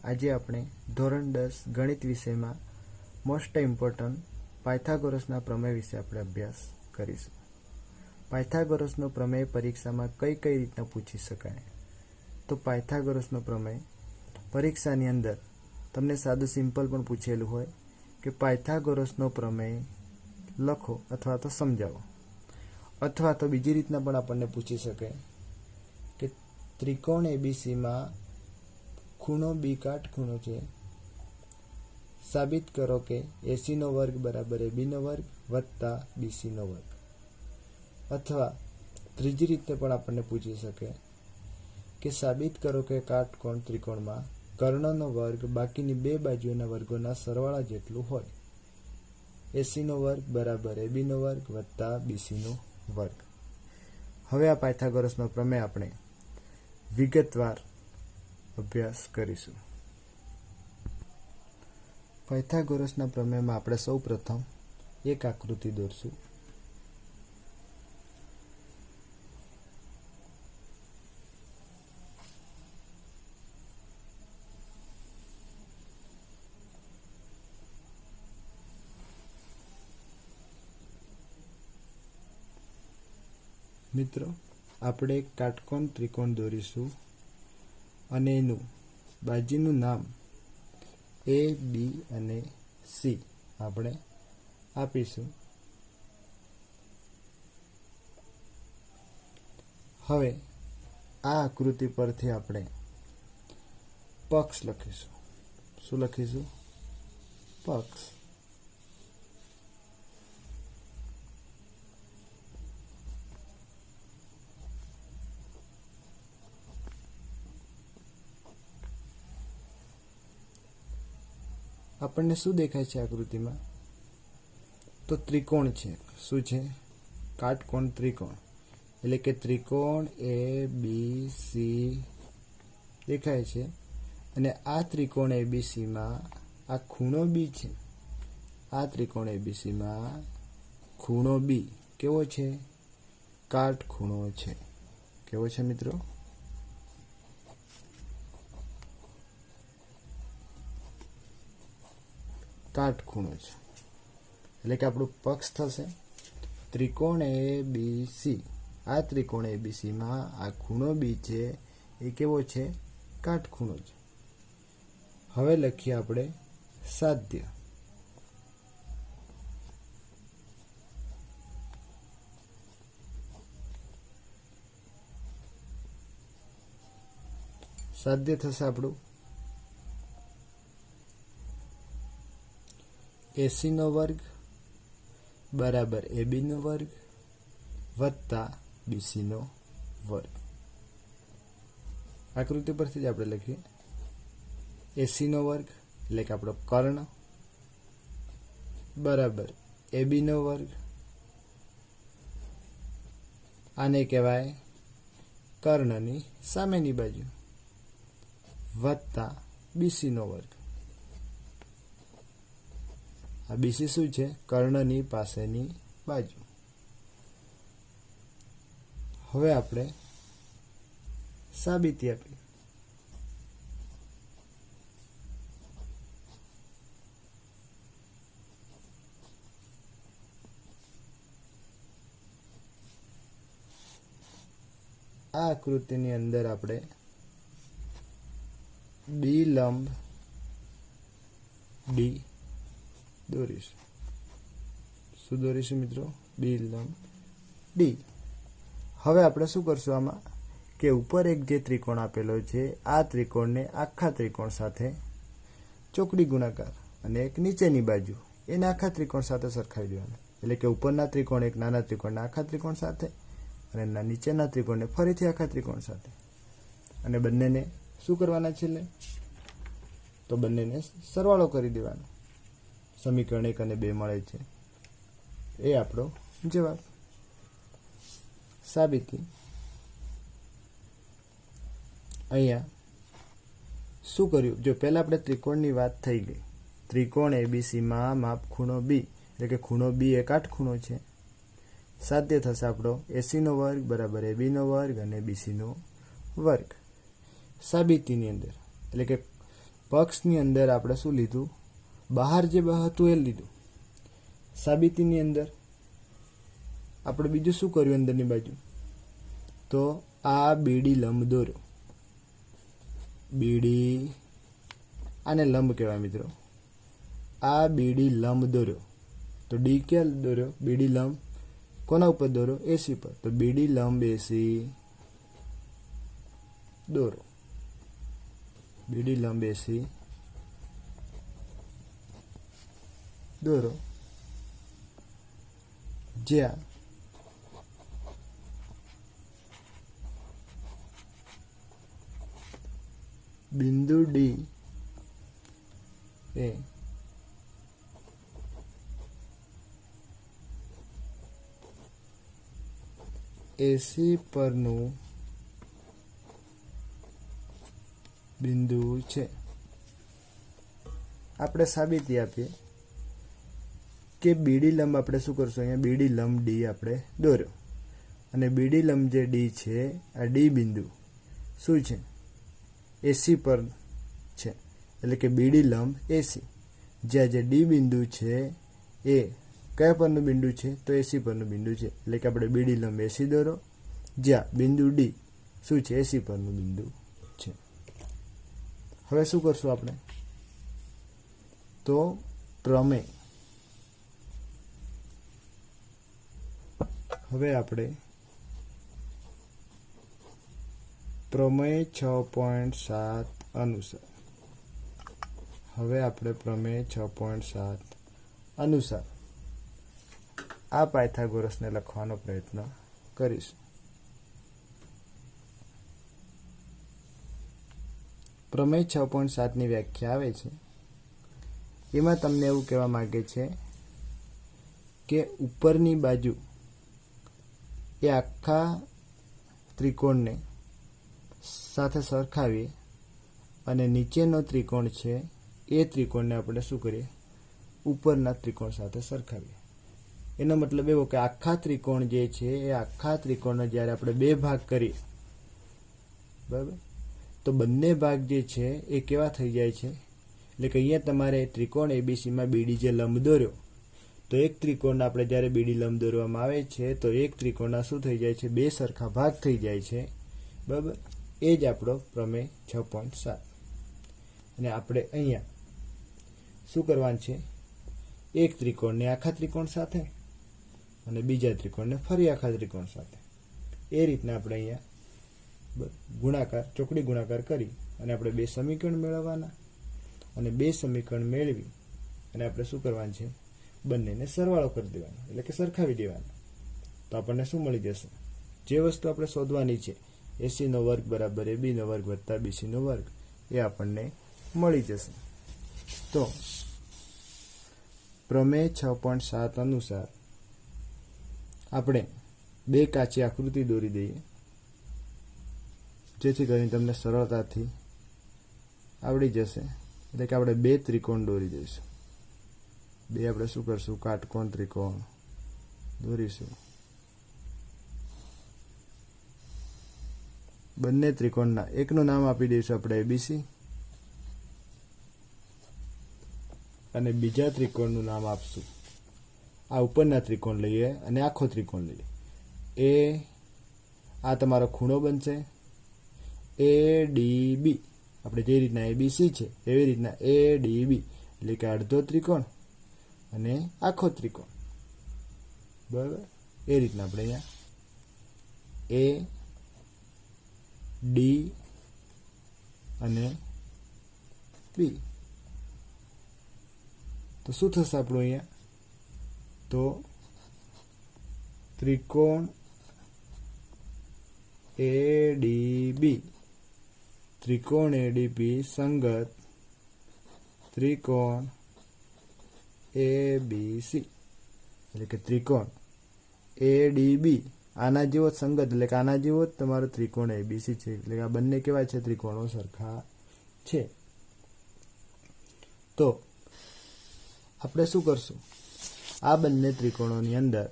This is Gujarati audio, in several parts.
આજે આપણે ધોરણ 10 ગણિત વિષયમાં મોસ્ટ ઇમ્પોર્ટન્ટ પાયથાગોરસના પ્રમેય વિશે આપણે અભ્યાસ કરીશું. પાયથાગોરસનો પ્રમેય પરીક્ષામાં કઈ રીતના પૂછી શકાય? તો પાયથાગોરસનો પ્રમેય પરીક્ષાની અંદર તમને સાદું સિમ્પલ પણ પૂછેલું હોય કે પાયથાગોરસનો પ્રમેય લખો અથવા તો સમજાવો, અથવા તો બીજી રીતના પણ આપણને પૂછી શકે કે ત્રિકોણ એબીસીમાં ખૂણો બી કાટખૂણો છે, સાબિત કરો કે એસીનો વર્ગ બરાબર એબીનો વર્ગ વત્તા બીસીનો વર્ગ. અથવા ત્રીજી રીતે પણ આપણને પૂછી શકે કે સાબિત કરો કે કાટકોણ ત્રિકોણમાં કર્ણનો વર્ગ બાકીની બે બાજુઓના વર્ગોના સરવાળા જેટલું હોય. એસીનો વર્ગ બરાબર એબીનો વર્ગ વત્તા બીસીનો વર્ગ. હવે આ પાયથાગોરસનો પ્રમેય આપણે વિગતવાર અભ્યાસ કરીશું. પાયથાગોરસના પ્રમેયમાં આપણે સૌ પ્રથમ એક આકૃતિ દોરશું. મિત્રો, આપણે એક કાટકોણ ત્રિકોણ દોરીશું અને એનું બાજુનું નામ એ, બી અને સી આપણે આપીશું. હવે આ આકૃતિ પરથી આપણે પક્ષ લખીશું. શું લખીશું? પક્ષ. આપણને શું દેખાય છે આકૃતિમાં? તો ત્રિકોણ છે. શું છે? કાટકોણ ત્રિકોણ. એટલે કે ત્રિકોણ એ બી સી દેખાય છે. અને આ ત્રિકોણ એબીસીમાં આ ખૂણો બી છે. આ ત્રિકોણ એબીસીમાં ખૂણો બી કેવો છે? કાટખૂણો છે. કેવો છે મિત્રો? કાટખૂણો છે. એટલે કે આપણું પક્ષ થશે ત્રિકોણ એ બી સી. આ ત્રિકોણ એબીસીમાં આ ખૂણો બી છે એ કેવો છે? કાટખૂણો છે. હવે લખીએ આપણે સાધ્ય. સાધ્ય થશે આપણું એસીનો વર્ગ બરાબર એબીનો વર્ગ વત્તા બીસીનો વર્ગ. આકૃતિ પરથી જ આપણે લખીએ એસીનો વર્ગ એટલે કે આપણો કર્ણ બરાબર એબીનો વર્ગ, આને કહેવાય કર્ણની સામેની બાજુ, વત્તા બીસીનો વર્ગ. આ બીસી શું છે? કર્ણની પાસેની બાજુ. હવે આપણે સાબિતી આપી. આ આકૃતિની અંદર આપણે બી લંબ ડી દોરીશું. શું દોરીશું મિત્રો? બી લંબ ડી. હવે આપણે શું કરશું આમાં કે ઉપર એક જે ત્રિકોણ આપેલો છે આ ત્રિકોણને આખા ત્રિકોણ સાથે ચોકડી ગુણાકાર અને એક નીચેની બાજુ એને આખા ત્રિકોણ સાથે સરખાવી દેવાનું. એટલે કે ઉપરના ત્રિકોણ એક નાના ત્રિકોણને આખા ત્રિકોણ સાથે અને નીચેના ત્રિકોણને ફરીથી આખા ત્રિકોણ સાથે. અને બંનેને શું કરવાના છેલ્લે? તો બંનેને સરવાળો કરી દેવાનો. સમીકરણ 1 અને 2 મળે છે. એ આપણો જવાબ. સાબિતી. અહીંયા શું કર્યું? જો પહેલા આપણે ત્રિકોણની વાત થઈ ગઈ. ત્રિકોણ એબીસીમાં માપ ખૂણો બી એટલે કે ખૂણો બી એ કાટખૂણો છે. સાધ્ય થશે આપણો એસીનો વર્ગ બરાબર એબીનો વર્ગ અને બીસીનો વર્ગ. સાબિતીની અંદર એટલે કે પક્ષની અંદર આપણે શું લીધું, બહાર જે હતું એ લીધું. સાબિતીની અંદર આપણે બીજું શું કર્યું અંદરની બાજુ, તો આ બીડી લંબ દોર્યો. બીડી, આને લંબ કહેવાય મિત્રો. આ બીડી લંબ દોર્યો. તો ડી ક્યાં દોર્યો, બીડી લંબ કોના ઉપર દોર્યો, એસી પર. તો બીડી લંબ એસી દોરો. બીડી લંબ એસી દોરો, જ્યાં બિંદુ ડી એ એસી પરનું બિંદુ છે. આપણે સાબિતી આપીએ કે બીડી લંબ આપણે શું કરશું, અહીંયા બીડી લંબ ડી આપણે દોર્યો અને બીડી લંબ જે ડી છે, આ ડી બિંદુ શું છે, એસી પર છે. એટલે કે બીડી લંબ એસી, જ્યાં જે ડી બિંદુ છે એ કયા પરનું બિંદુ છે, તો એસી પરનું બિંદુ છે. એટલે કે આપણે બીડી લંબ એસી દોરો, જ્યાં બિંદુ ડી શું છે, એસી પરનું બિંદુ છે. હવે શું કરશું આપણે, તો પ્રમેય. હવે આપણે પ્રમેય 6.7 અનુસાર પ્રમેય 6.7 અનુસાર આ પાયથાગોરસને લખવાનો પ્રયત્ન કરીશું. પ્રમેય 6.7 ની વ્યાખ્યા આવે છે. એમાં તમને એવું કહેવા માંગે છે કે ઉપરની બાજુ એ આખા ત્રિકોણને સાથે સરખાવીએ અને નીચેનો ત્રિકોણ છે એ ત્રિકોણને આપણે શું કરીએ, ઉપરના ત્રિકોણ સાથે સરખાવીએ. એનો મતલબ એવો કે આખા ત્રિકોણ જે છે એ આખા ત્રિકોણને જ્યારે આપણે બે ભાગ કરીએ, બરાબર, તો બંને ભાગ જે છે એ કેવા થઈ જાય છે. એટલે કે અહીંયા તમારે ત્રિકોણ એબીસીમાં બીડી જે લંબ દોર્યો, તો એક ત્રિકોણ આપણે જ્યારે બીડી લંબ દોરવામાં આવે છે તો એક ત્રિકોણના શું થઈ જાય છે, બે સરખા ભાગ થઈ જાય છે. બરાબર, એ જ આપણો પ્રમેય 6.7. અને આપણે અહીંયા શું કરવાનું છે, એક ત્રિકોણને આખા ત્રિકોણ સાથે અને બીજા ત્રિકોણને ફરી આખા ત્રિકોણ સાથે, એ રીતના આપણે અહીંયા ગુણાકાર, ચોકડી ગુણાકાર કરી અને આપણે બે સમીકરણ મેળવવાના. અને બે સમીકરણ મેળવી અને આપણે શું કરવાનું છે, બંનેને સરવાળો કરી દેવાનો, એટલે કે સરખાવી દેવાનો. તો આપણને શું મળી જશે, જે વસ્તુ આપણે શોધવાની છે, એસીનો વર્ગ બરાબર એબીનો વર્ગ વત્તા બીસીનો વર્ગ, એ આપણને મળી જશે. તો પ્રમેય 6.7 અનુસાર આપણે બે કાચી આકૃતિ દોરી દઈએ, જેથી કરીને તમને સરળતાથી આવડી જશે. એટલે કે આપણે બે ત્રિકોણ દોરી દઈશું. બે આપણે શું કરશું, કાટકોણ ત્રિકોણ દોરીશું. બંને ત્રિકોણના એકનું નામ આપી દઈશું આપણે એબીસી અને બીજા ત્રિકોણનું નામ આપશું, આ ઉપરના ત્રિકોણ લઈએ અને આખો ત્રિકોણ લઈએ. એ આ તમારો ખૂણો બનશે એ ડી બી. આપણે જે રીતના એબીસી છે એવી રીતના એ ડી બી, એટલે કે અડધો ત્રિકોણ અને આખો ત્રિકોણ. બરાબર, એ રીતના આપણે અહીંયા એ ડી અને બી. તો શું થશે આપણું અહીંયા, તો ત્રિકોણ એડીબી, ત્રિકોણ એડીબી સંગત ત્રિકોણ એબીસી. એટલે કે ત્રિકોણ એડીબી આના જેવો સંગત, એટલે કે આના જેવો જ તમારો ત્રિકોણ એબીસી છે. એટલે કે આ બંને કેવા છે, ત્રિકોણો સરખા છે. તો આપણે શું કરશું, આ બંને ત્રિકોણોની અંદર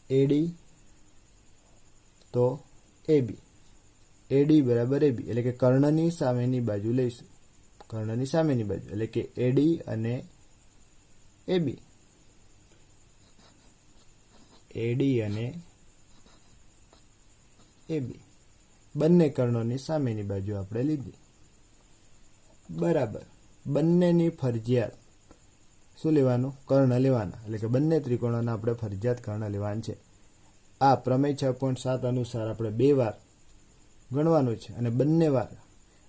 એડી તો એબી, એડી બરાબર એબી, એટલે કે કર્ણની સામેની બાજુ લઈશું. કર્ણની સામેની બાજુ એટલે કે એડી અને એબી. એડી અને એબી બંને કર્ણોની સામેની બાજુ આપણે લીધી. બરાબર. બંનેની ફરજિયાત શું લેવાનું? કર્ણ લેવાના. એટલે કે બંને ત્રિકોણોના આપણે ફરજિયાત કર્ણ લેવાના છે. આ પ્રમેય 6.7 અનુસાર આપણે 2 વાર ગણવાનું છે અને બંને વાર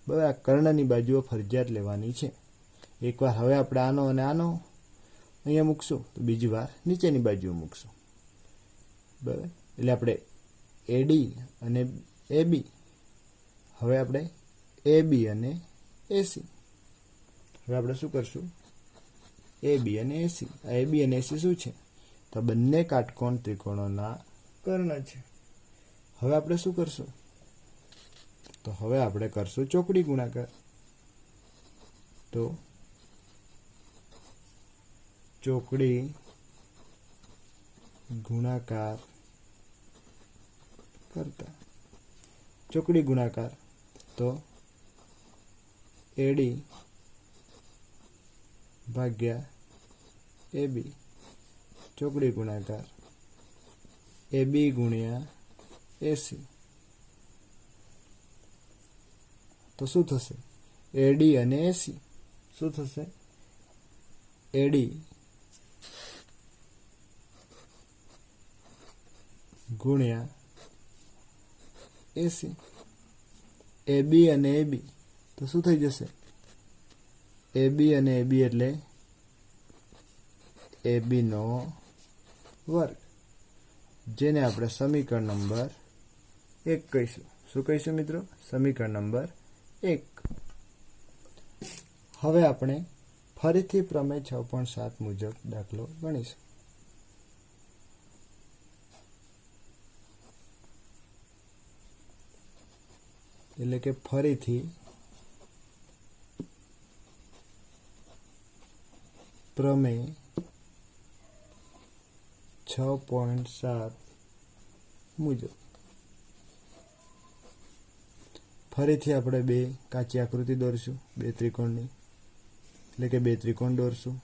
બરાબર કર્ણની બાજુઓ ફરજિયાત લેવાની છે. એકવાર હવે આપણે આનો અને આનો અહીંયા મૂકશું, તો બીજી વાર નીચેની બાજુએ મૂકશું. બરાબર. એટલે આપણે એડી અને એબી, હવે આપણે એબી અને એસી. હવે આપણે શું કરશું? એબી અને એસી. આ એબી અને એસી શું છે? તો બંને કાટકોણ ત્રિકોણોના કર્ણ છે. હવે આપણે શું કરશું? તો હવે આપણે કરશું ચોકડી ગુણાકાર. તો ચોકડી ગુણાકાર કરતા ચોકડી ગુણાકાર તો એડી ભાગ્યા એબી ચોકડી ગુણાકાર એબી ગુણ્યા એસી. તો શું થશે? એડી અને એસી શું થશે? એડી ગુણ્યા એસી. એબી અને એબી તો શું થઈ જશે? એબી અને એબી એટલે એબીનો વર્ગ, જેને આપણે સમીકરણ નંબર 1 કહીશું. શું કહીશું મિત્રો? સમીકરણ નંબર 1. હવે આપણે ફરીથી પ્રમેય 6.7 મુજબ દાખલો ગણીશું. એટલે કે ફરીથી પ્રમેય 6.7 મુજબ ફરીથી આપણે 2 કાચી આકૃતિ દોરશું, 2 ત્રિકોણની. એટલે કે 2 ત્રિકોણ દોરશું.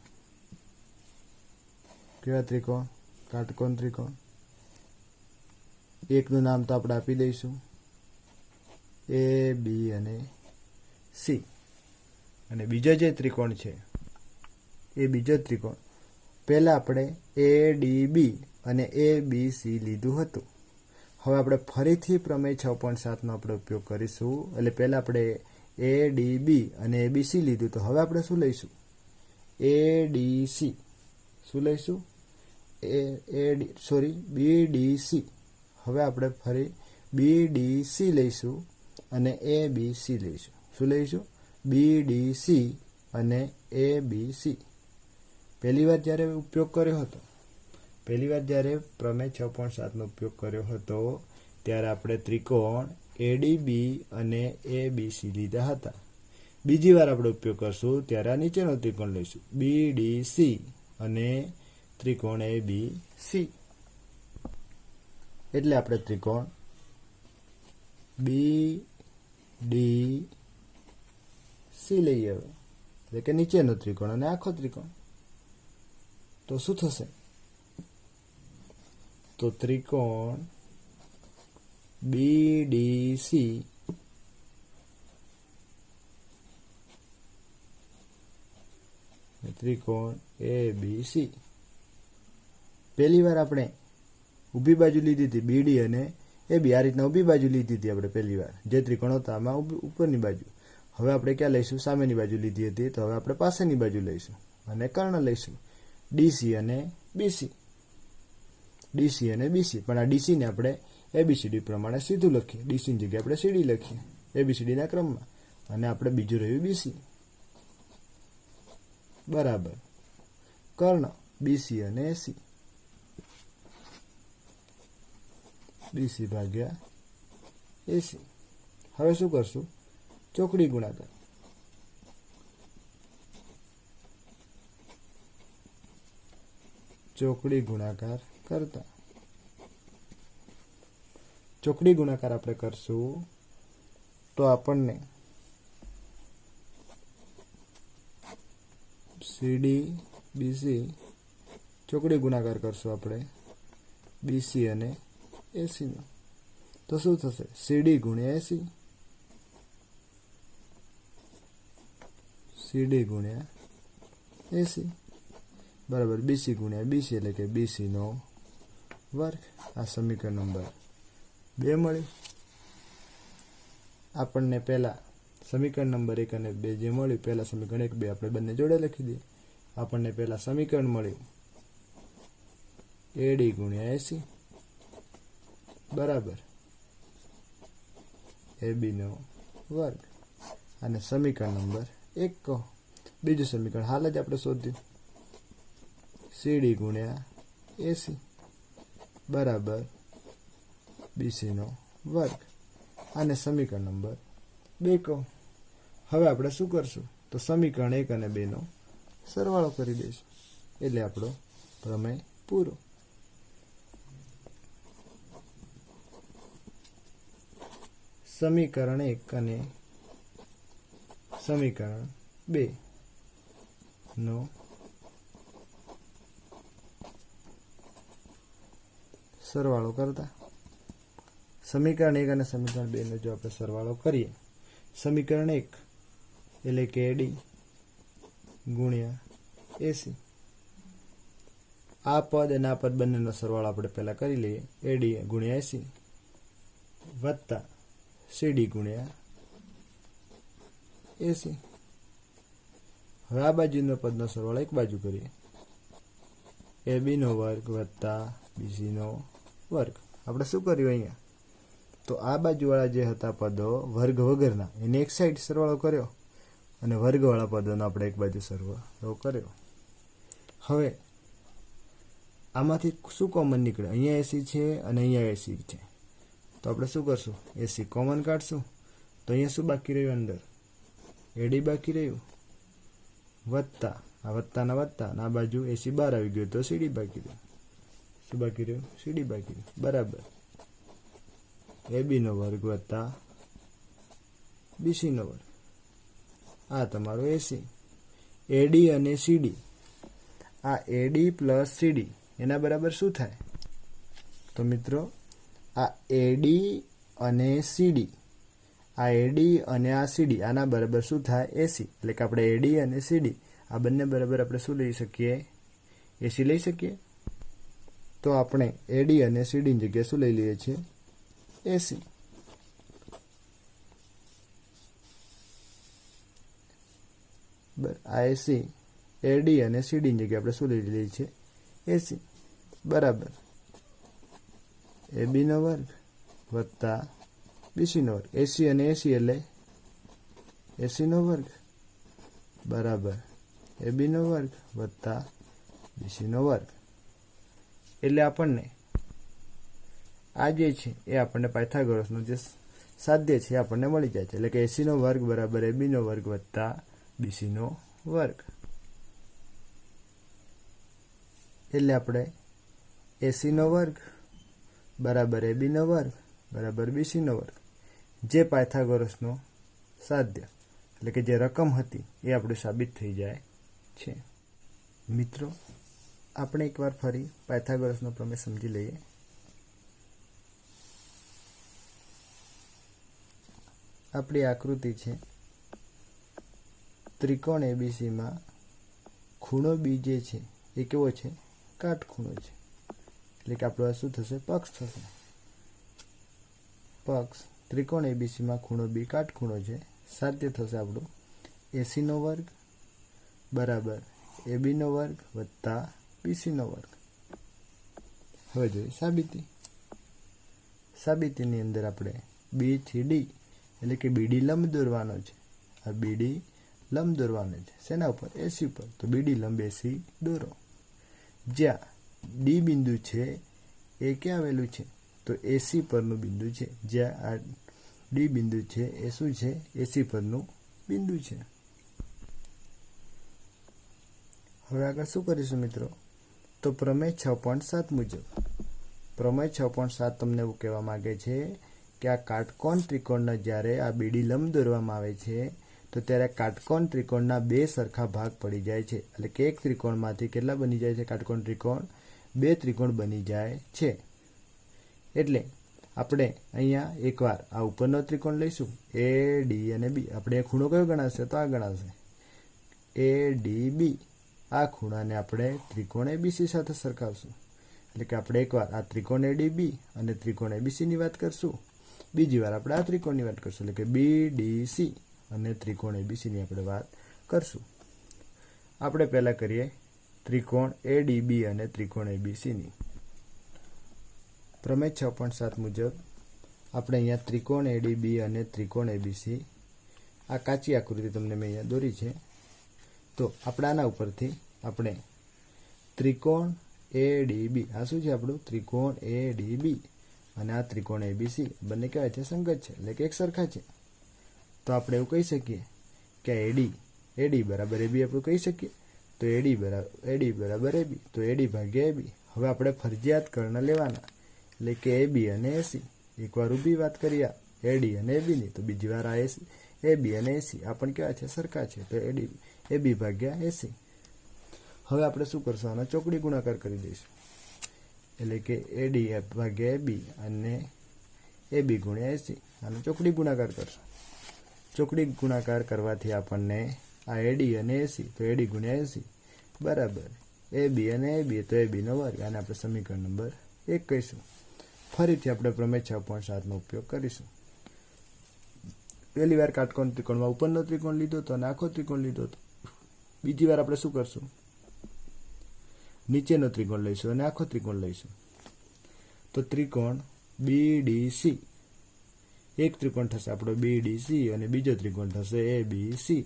કેવા ત્રિકોણ? કાટકોણ ત્રિકોણ. એકનું નામ તો આપણે આપી દઈશું એ, બી અને સી. અને બીજો જે ત્રિકોણ છે એ બીજો ત્રિકોણ પહેલા આપણે એ ડી બી અને એ બી સી લીધું હતું. હવે આપણે ફરીથી પ્રમેય 6.7 નો આપણે ઉપયોગ કરીશું. એટલે પહેલા આપણે એ ડી બી અને એ બી સી લીધું, તો હવે આપણે શું લઈશું? A D C. શું લઈશું? B D C. હવે આપણે ફરી બી ડી સી લઈશું અને એ બી સી લઈશું. શું લઈશું? બી ડી સી અને એ બી સી. પહેલી વાર જ્યારે ઉપયોગ કર્યો હતો, પહેલી વાર જ્યારે પ્રમેય 6.7 નો ઉપયોગ કર્યો હતો ત્યારે આપણે ત્રિકોણ એડીબી અને એબીસી લીધા હતા. બીજી વાર આપણે ઉપયોગ કરશું ત્યારે આ નીચેનો ત્રિકોણ લઈશું, બીડીસી અને ત્રિકોણ એબીસી. એટલે આપણે ત્રિકોણ BDC લઈએ હવે, એટલે કે નીચેનો ત્રિકોણ અને આખો ત્રિકોણ. તો શું થશે? તો ત્રિકોણ BDC ત્રિકોણ ABC. પહેલી વાર આપણે ઊભી બાજુ લીધી હતી BD અને AB, આ રીતના ઊભી બાજુ લીધી હતી આપણે પહેલી વાર, જે ત્રિકોણ હતા આમાં ઉપરની બાજુ. હવે આપણે ક્યાં લઈશું? સામેની બાજુ લીધી હતી, તો હવે આપણે પાછળની બાજુ લઈશું અને કર્ણ લઈશું DC અને BC. DC અને BC, પણ આ DC ને આપણે ABCD પ્રમાણે સીધું લખીએ. DC ની જગ્યાએ આપણે CD લખીએ ABCD ના ક્રમમાં, અને આપણે બીજું રહ્યું BC. બરાબર. કર્ણ BC અને AC. BC ભાગ્યા AC. હવે શું કરશું? ચોકડી ગુણાકાર. ચોકડી ગુણાકાર કરતા ચોકડી ગુણાકાર આપણે કરશું તો આપણને સીડી બીસી ચોકડી ગુણાકાર કરશું આપણે બીસી અને એસીનો, તો શું થશે? સીડી ગુણ્યા એસી, સીડી ગુણ્યા એસી બરાબર બીસી ગુણ્યા બીસી, એટલે કે બીસીનો વર્ગ. આ સમીકરણ નંબર 2 મળ્યું. આપણને પહેલા સમીકરણ નંબર 1 અને 2 જે મળ્યું, પહેલા સમીકરણ 1 2 આપણે બંને જોડે લખી દઈએ. આપણને પહેલા સમીકરણ મળ્યું એડી ગુણ્યા એસી બરાબર એબીનો વર્ગ, અને સમીકરણ નંબર 1 કહો. બીજું સમીકરણ હાલ જ આપણે શોધ્યું, સીડી ગુણ્યા એસી બરાબર બીસીનો વર્ગ, અને સમીકરણ નંબર 2 કહો. હવે આપણે શું કરશું? તો સમીકરણ 1 અને 2 નો સરવાળો કરી દઈશું, એટલે આપણો પ્રમેય પૂરો. સમીકરણ 1 અને સમીકરણ 2 નો સરવાળો કરતા સમીકરણ 1 અને સમીકરણ 2 નો જો આપણે સરવાળો કરીએ, સમીકરણ 1 એટલે કે એડી ગુણ્યા એસી, આ પદ અને આ પદ બંનેનો સરવાળો આપણે પહેલા કરી લઈએ. એડી ગુણ્યા એસી વત્તા સીડી ગુણ્યા એસી. હવે આ બાજુનો પદનો સરવાળો એક બાજુ કરીએ, એબીનો વર્ગ વત્તા બીસીનો વર્ગ. આપણે શું કર્યું અહીંયા? તો આ બાજુવાળા જે હતા પદો વર્ગ વગરના, એને એક સાઈડ સરવાળો કર્યો, અને વર્ગવાળા પદોનો આપણે એક બાજુ સરવાળો કર્યો. હવે આમાંથી શું કોમન નીકળે? અહીંયા એસી છે અને અહીંયા એસી છે, તો આપણે શું કરશું? એસી કોમન કાઢશું, તો અહીંયા શું બાકી રહ્યું? અંદર એડી બાકી રહ્યું વત્તા આ વત્તાના વત્તા, આ બાજુ એસી બહાર આવી ગયું, તો સીડી બાકી રહ્યું. શું બાકી રહ્યું? સીડી બાકી રહ્યું બરાબર એબીનો વર્ગ વત્તા બીસીનો વર્ગ. આ તમારું એસી. એડી અને સીડી, આ એડી પ્લસ સીડી એના બરાબર શું થાય? તો મિત્રો આ એડી અને સીડી, આ એડી અને આ સીડી, આના બરાબર શું થાય? એસી. એટલે કે આપણે એડી અને સીડી આ બંને બરાબર આપણે શું લઈ શકીએ? એસી લઈ શકીએ. તો આપણે એડી અને સીડીની જગ્યાએ શું લઈ લઈએ છીએ? એસી. આ એસી એડી અને સીડીની જગ્યાએ આપણે શું લઈ લઈએ છીએ? એસી બરાબર એબીનો વર્ગ વત્તા બીસીનો વર્ગ. એસી અને એસી એટલે એસીનો વર્ગ બરાબર એબીનો વર્ગ વત્તા બીસીનો વર્ગ. એટલે આપણને આ જે છે એ આપણને પાયથાગોરસનો જે સાધ્ય છે એ આપણને મળી જાય છે. એટલે કે એસીનો વર્ગ બરાબર એબીનો વર્ગ વત્તા બીસીનો વર્ગ. એટલે આપણે એસીનો વર્ગ બરાબર એબીનો વર્ગ બરાબર બીસીનો વર્ગ, જે પાયથાગોરસનો સાધ્ય એટલે કે જે રકમ હતી એ આપણું સાબિત થઈ જાય છે. મિત્રો આપણે એકવાર ફરી પાયથાગોરસનો પ્રમેય સમજી લઈએ. આપણી આકૃતિ છે, ત્રિકોણ એબીસીમાં ખૂણો બી જે છે એ કેવો છે? કાટખૂણો છે. એટલે કે આપણો શું થશે? પક્ષ થશે. પક્ષ ત્રિકોણ એબીસીમાં ખૂણો બી કાટખૂણો છે. સાધ્ય થશે આપણું એસીનો વર્ગ બરાબર એબીનો વર્ગ વત્તા બીસીનો વર્ગ. હવે જોઈએ સાબિતી. સાબિતીની અંદર આપણે બી થી ડી એટલે કે બીડી લંબ દોરવાનો છે. આ બીડી લંબ દોરવાનો છે. શેના ઉપર? એસી ઉપર. તો બીડી લંબ એસી દોરો. જ્યાં ડી બિંદુ છે એ ક્યાં આવેલું છે? તો એસી પરનું બિંદુ છે. જ્યાં આ ડી બિંદુ છે એ શું છે? એસી પરનું બિંદુ છે. હવે આગળ શું કરીશું મિત્રો? તો પ્રમેય 6.7 મુજબ. પ્રમેય 6.7 તમને એવું કહેવા માંગે છે કે આ કાટકોણ ત્રિકોણના જ્યારે આ બીડી લંબ દોરવામાં આવે છે તો ત્યારે કાટકોણ ત્રિકોણના બે સરખા ભાગ પડી જાય છે. એટલે કે એક ત્રિકોણમાંથી કેટલા બની જાય છે કાટકોણ ત્રિકોણ? બે ત્રિકોણ બની જાય છે. એટલે આપણે અહીંયા એકવાર આ ઉપરનો ત્રિકોણ લઈશું એ ડી અને બી. આપણે ખૂણો કયો ગણાશે? તો આ ગણાશે એ ડી બી. આ ખૂણાને આપણે ત્રિકોણ એબીસી સાથે સરખાવશું. એટલે કે આપણે એકવાર આ ત્રિકોણ એડીબી અને ત્રિકોણ એબીસીની વાત કરશું, બીજી વાર આપણે આ ત્રિકોણની વાત કરશું. એટલે કે બીડીસી અને ત્રિકોણ એબીસીની આપણે વાત કરશું. આપણે પહેલાં કરીએ ત્રિકોણ એડીબી અને ત્રિકોણ એબીસીની. પ્રમેય 6.7 મુજબ આપણે અહીંયા ત્રિકોણ એડીબી અને ત્રિકોણ એબીસી, આ કાચી આકૃતિ તમને મેં અહીંયા દોરી છે. તો આપણે આના ઉપરથી આપણે ત્રિકોણ એડીબી, આ શું છે આપણું? ત્રિકોણ એડીબી અને આ ત્રિકોણ એબીસી બંને કહેવાય છે સંગત છે, એટલે કે એક સરખા છે. તો આપણે એવું કહી શકીએ કે એડી બરાબર એબી આપણે કહી શકીએ. તો એડી બરાબર એબી, તો એડી ભાગ્યા એબી. હવે આપણે ફરજિયાત કર્ણ લેવાના, એટલે કે એબી અને એસી. એકવાર ઊભી વાત કરીએ એડી અને એબીની, તો બીજી વાર આ એબી અને એસી આ પણ કેવા છે? સરખા છે. તો એબી ભાગ્યા એસી. હવે આપણે શું કરશું? આનો ચોકડી ગુણાકાર કરી દઈશું. એટલે કે એડી ભાગ્યા એબી અને એબી ગુણ્યા એસી, આનો ચોકડી ગુણાકાર કરશું. ચોકડી ગુણાકાર કરવાથી આપણને આ એડી અને એસી, તો એડી ગુણ્યા એસી બરાબર એબી અને એબી, તો એબીનો વર્ગ. આને આપણે સમીકરણ નંબર 1 કહીશું. ફરીથી આપણે પ્રમેય 6.7નો ઉપયોગ કરીશું. પહેલી વાર કાટકોણ ત્રિકોણમાં ઉપરનો ત્રિકોણ લીધો હતો અને આખો ત્રિકોણ લીધો હતો. બીજી વાર આપણે શું કરશું? નીચેનો ત્રિકોણ લઈશું અને આખો ત્રિકોણ લઈશું. તો ત્રિકોણ બીડીસી, એક ત્રિકોણ થશે આપણો બીડીસી અને બીજો ત્રિકોણ થશે એબીસી.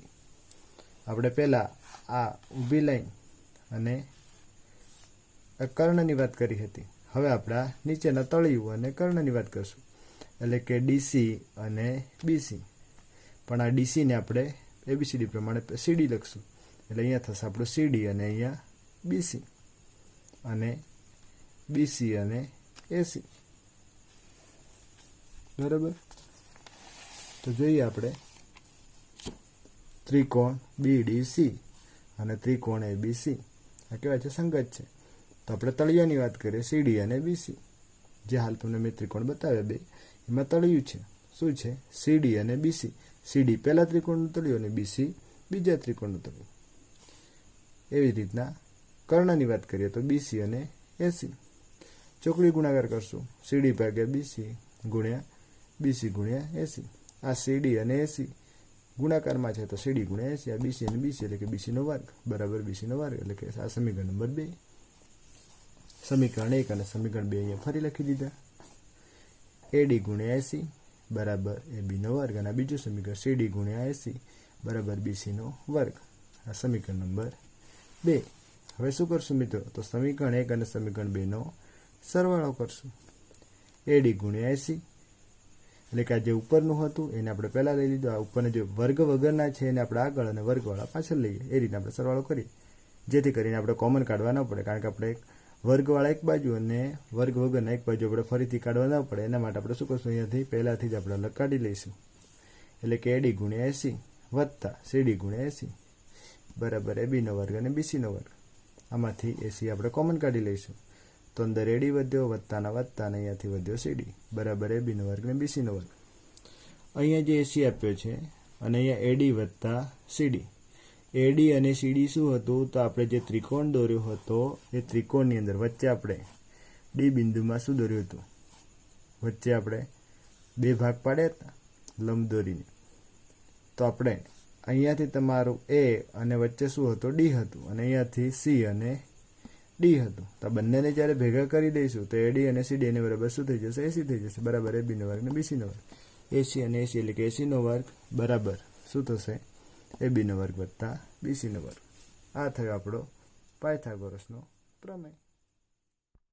આપણે પહેલા આ ઊભી લાઈન અને કર્ણની વાત કરી હતી. હવે આપણે નીચેના તળિયું અને કર્ણની વાત કરશું. એટલે કે ડીસી અને બીસી. પણ આ ડીસીને આપણે એબીસીડી પ્રમાણે સીડી લખશું. એટલે અહીંયા થશે આપણું સીડી અને અહીંયા બીસી અને બીસી અને એસી. બરાબર. તો જોઈએ આપણે ત્રિકોણ બીડીસી અને ત્રિકોણ એબીસી આ કેવા છે? સંગત છે. તો આપણે તળિયાની વાત કરીએ સીડી અને બીસી. જે હાલ તમને મેં ત્રિકોણ બતાવ્યા બે, એમાં તળિયું છે. શું છે? સીડી અને બીસી. સીડી પહેલા ત્રિકોણનું તળિયું અને બીસી બીજા ત્રિકોણનું તળિયું. એવી રીતના કર્ણની વાત કરીએ તો બીસી અને એસી. ચોકડી ગુણાકાર કરશું. સીડી ભાગ્યા બીસી ગુણ્યા બીસી ગુણ્યા એસી. આ સીડી અને એસી ગુણાકારમાં છે, તો સીડી ગુણ્યા એસી. આ બીસી અને બીસી એટલે કે બીસીનો વર્ગ બરાબર બીસીનો વર્ગ. એટલે કે આ સમીકરણ નંબર 2. સમીકરણ 1 અને સમીકરણ 2 અહીંયા ફરી લખી દીધા. એડી ગુણ્યા એસી બરાબર એબીનો વર્ગ. અને બીજું સમીકરણ સીડી ગુણ્યા એસી બરાબર બીસીનો વર્ગ. આ સમીકરણ નંબર 2. હવે શું કરશું મિત્રો? તો સમીકરણ 1 અને સમીકરણ 2નો સરવાળો કરશું. એડી ગુણ્યા એસી, એટલે કે આ જે ઉપરનું હતું એને આપણે પહેલાં લઈ લીધું. આ ઉપરના જે વર્ગ વગરના છે એને આપણે આગળ અને વર્ગવાળા પાછળ લઈએ. એ રીતે આપણે સરવાળો કરીએ, જેથી કરીને આપણે કોમન કાઢવા ન પડે. કારણ કે આપણે વર્ગવાળા એક બાજુ અને વર્ગ વગરના એક બાજુ આપણે ફરીથી કાઢવા ન પડે. એના માટે આપણે શું કરશું? અહીંયાથી પહેલાંથી જ આપણે અલગ કાઢી લઈશું. એટલે કે એડી ગુણ્યા એસી વત્તા સીડી ગુણ્યા એસી બરાબર એબીનો વર્ગ અને બીસીનો વર્ગ. આમાંથી એસી આપણે કોમન કાઢી લઈશું. તો અંદર એડી વધ્યો વત્તાના વત્તા અને અહીંયાથી વધ્યો સીડી બરાબર એબીનો વર્ગ અને બીસીનો વર્ગ. અહીંયા જે એસી આપ્યો છે અને અહીંયા એડી વત્તા સીડી. એડી અને સીડી શું હતું? તો આપણે જે ત્રિકોણ દોર્યો હતો એ ત્રિકોણની અંદર વચ્ચે આપણે ડી બિંદુમાં શું દોર્યું હતું? વચ્ચે આપણે બે ભાગ પાડ્યા હતા લંબ દોરીને. તો આપણે અહીંયાથી તમારું એ અને વચ્ચે શું હતું? ડી હતું. અને અહીંયાથી સી અને ડી હતું. તો બંનેને જ્યારે ભેગા કરી દઈશું તો એડી અને સીડી એને બરાબર શું થઈ જશે? એસી થઈ જશે બરાબર એબીનો વર્ગ અને બીસીનો વર્ગ. એસી અને એસી એટલે કે એસીનો વર્ગ બરાબર શું થશે? એબીનો વર્ગ વત્તા બીસીનો વર્ગ. આ થયો આપણો પાયથાગોરસનો પ્રમેય.